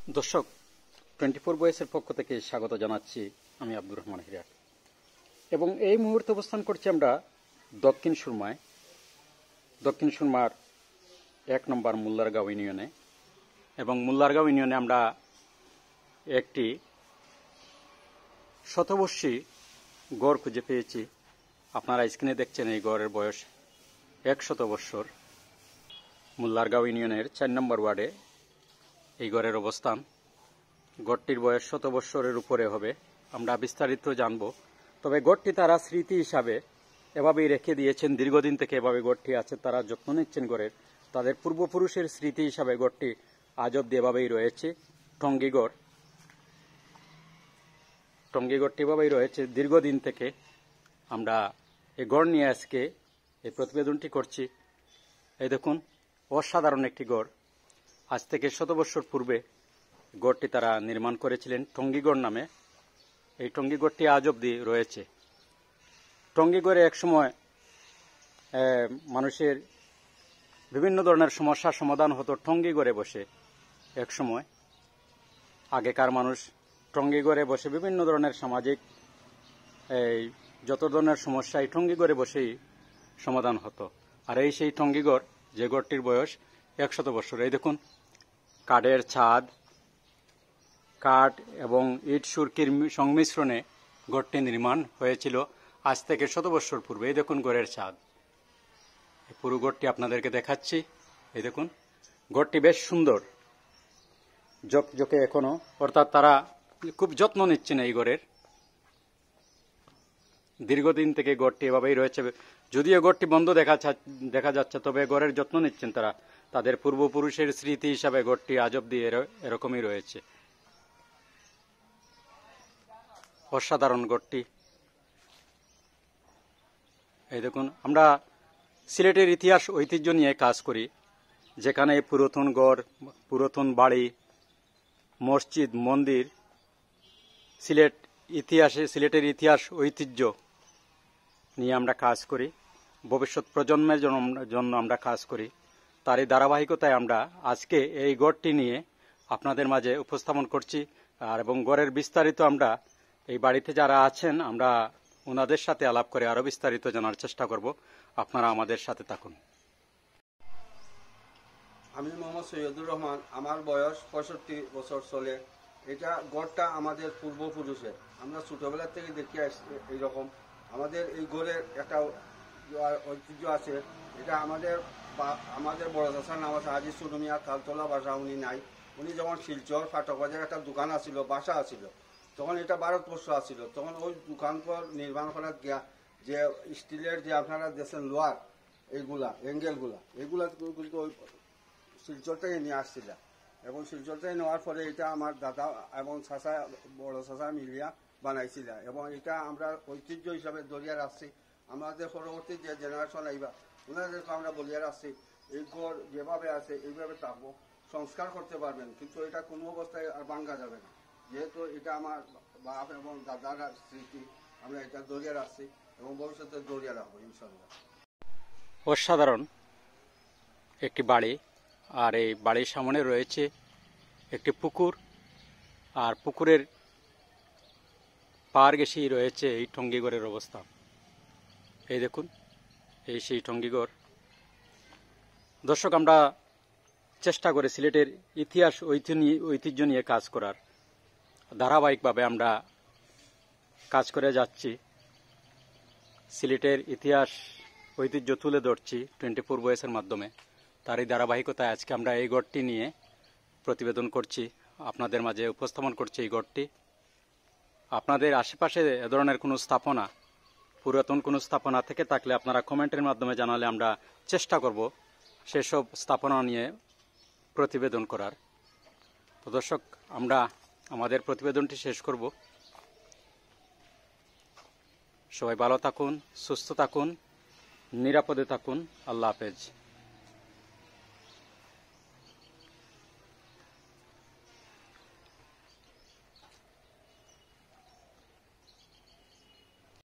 দর্শক 24 বয়েসের পক্ষ থেকে স্বাগত জানাচ্ছি আমি আব্দুর রহমান হিরাট এবং এই মুহূর্তে অবস্থান করছি আমরা দক্ষিণ সুরমার 1 নম্বর মুল্লারগাঁও ইউনিয়নে এবং মুল্লারগাঁও ইউনিয়নে আমরা একটি শতবর্ষী গড় খুঁজে পেয়েছি। আপনারা স্ক্রিনে দেখছেন এই গড়ের বয়স 100 বৎসর। মুল্লারগাঁও ইউনিয়নের 4 নম্বর ওয়ার্ডে এই গড়ের অবস্থান। গড়টির বয়স 100 বৎসরের উপরে হবে, আমরা বিস্তারিত জানব। তবে গড়টি তারা স্মৃতি হিসাবে এভাবেই রেখে দিয়েছেন, দীর্ঘদিন থেকে এভাবে গড়টি আছে, তারা যত্ন নিচ্ছেন গড়ের। তাদের পূর্বপুরুষের স্মৃতি হিসাবে গড়টি আজ অব্দি এভাবেই রয়েছে। টঙ্গী গড়টি এভাবেই রয়েছে দীর্ঘদিন থেকে। আমরা এই গড় নিয়ে আজকে এই প্রতিবেদনটি করছি। এই দেখুন, অসাধারণ একটি গড়। আজ থেকে 100 বৎসর পূর্বে গড়টি তারা নির্মাণ করেছিলেন টঙ্গীগড় নামে। এই টঙ্গীগড়টি আজ অব্দি রয়েছে। টঙ্গীগড়ে একসময় মানুষের বিভিন্ন ধরনের সমস্যার সমাধান হতো টঙ্গীগড়ে বসে। একসময় আগেকার মানুষ টঙ্গীগড়ে বসে বিভিন্ন ধরনের সামাজিক যত ধরনের সমস্যা এই টঙ্গীগড়ে বসেই সমাধান হতো। আর এই সেই টঙ্গীগড়, যে গড়টির বয়স 100 বৎসর। এই দেখুন, কাঠের ছাদ, কাঠ এবং ইট সুরকির সংমিশ্রণে গড়টি নির্মাণ হয়েছিল আজ থেকে 100 বৎসর পূর্বে। এই দেখুন গড়ের ছাদ, এই পুরো গড়টি আপনাদেরকে দেখাচ্ছি। এই দেখুন, গড়টি বেশ সুন্দর, জকজকে এখনো, অর্থাৎ তারা খুব যত্ন নিচ্ছেন এই গড়ের। দীর্ঘদিন থেকে গড়টি এভাবেই রয়েছে, যদিও গড়টি বন্ধ দেখা যাচ্ছে, তবে গড়ের যত্ন নিচ্ছেন তারা। তাদের পূর্বপুরুষের স্মৃতি হিসাবে গড়টি আজ অব্দি এরকমই রয়েছে। অসাধারণ গড়টি। এই দেখুন, আমরা সিলেটের ইতিহাস ঐতিহ্য নিয়ে কাজ করি, যেখানে পুরাতন গড়, পুরাতন বাড়ি, মসজিদ, মন্দির, সিলেটের ইতিহাস ঐতিহ্য নিয়ে আমরা কাজ করি। ভবিষ্যৎ প্রজন্মের জন্য আমরা কাজ করি। তারই ধারাবাহিকতায় আমরা আজকে এই গড়টি নিয়ে আপনাদের মাঝে উপস্থাপন করছি। আর এবং গড়ের বিস্তারিত আমরা এই বাড়িতে যারা আছেন, আমরা ওনাদের সাথে আলাপ করে আরো বিস্তারিত জানার চেষ্টা করব। আপনারা আমাদের সাথে থাকুন। আমি মোহাম্মদ সৈয়দুর রহমান, আমার বয়স 65 বছর চলে। এটা গড়টা আমাদের পূর্বপুরুষের, আমরা ছোটবেলা থেকে দেখে আসছি এইরকম। আমাদের এই গড়ের একটা ঐতিহ্য আছে। এটা আমাদের বড় চাষার নাম আছে হাজি সুরমিয়া, তালতলা বাসা উনি নাই। উনি যখন শিলচর ফাটক বাজার একটা দোকান আছিল, বাসা আছিল, তখন এটা ভারতবর্ষ আছিল। তখন ওই দোকান নির্মাণ করার গিয়া যে স্টিলের যে আপনারা দেখছেন লোহার এইগুলা অ্যাঙ্গেলগুলা, এগুলা কিন্তু ওই শিলচর থেকে নিয়ে আসছিল। এবং শিলচর থেকে নেওয়ার পরে এটা আমার দাদা এবং চাচা, বড় চাচা মিলিয়া বানাইছিল। এবং এটা আমরা ঐতিহ্য হিসাবে ধরিয়া রাখছি। আমাদের পরবর্তী যে জেনারেশন আইবা ওনাদেরকে আমরা বলিয়া রাখছি, এই ঘর যেভাবে আছে এইভাবে থাকবো, সংস্কার করতে পারবেন, কিন্তু এটা কোনো অবস্থায় আর ভাঙ্গা যাবে না। যেহেতু এটা আমার বাপ এবং দাদার স্মৃতি, আমরা এটা ধরিয়া রাখছি এবং ভবিষ্যতে ধরিয়া রাখবো ইনশাল্লাহ। অসাধারণ একটি বাড়ি। আর এই বাড়ির সামনে রয়েছে একটি পুকুর, আর পুকুরের পার ঘেঁষেই রয়েছে এই টঙ্গীগড়ের অবস্থান। এই দেখুন, এই সেই টঙ্গীগড়। দর্শক, আমরা চেষ্টা করে সিলেটের ইতিহাস ঐতিহ্য নিয়ে কাজ করার, ধারাবাহিকভাবে আমরা কাজ করে যাচ্ছি। সিলেটের ইতিহাস ঐতিহ্য তুলে ধরছি 24 বয়েসের মাধ্যমে। তারই ধারাবাহিকতায় আজকে আমরা এই গড়টি নিয়ে প্রতিবেদন করছি, আপনাদের মাঝে উপস্থাপন করছি এই গড়টি। আপনাদের আশেপাশে এ ধরনের কোনো স্থাপনা, পুরাতন কোনো স্থাপনা থেকে থাকলে আপনারা কমেন্টের মাধ্যমে জানালে আমরা চেষ্টা করব সেসব স্থাপনা নিয়ে প্রতিবেদন করার। তো দর্শক, আমরা আমাদের প্রতিবেদনটি শেষ করব। সবাই ভালো থাকুন, সুস্থ থাকুন, নিরাপদে থাকুন। আল্লাহ হাফেজ।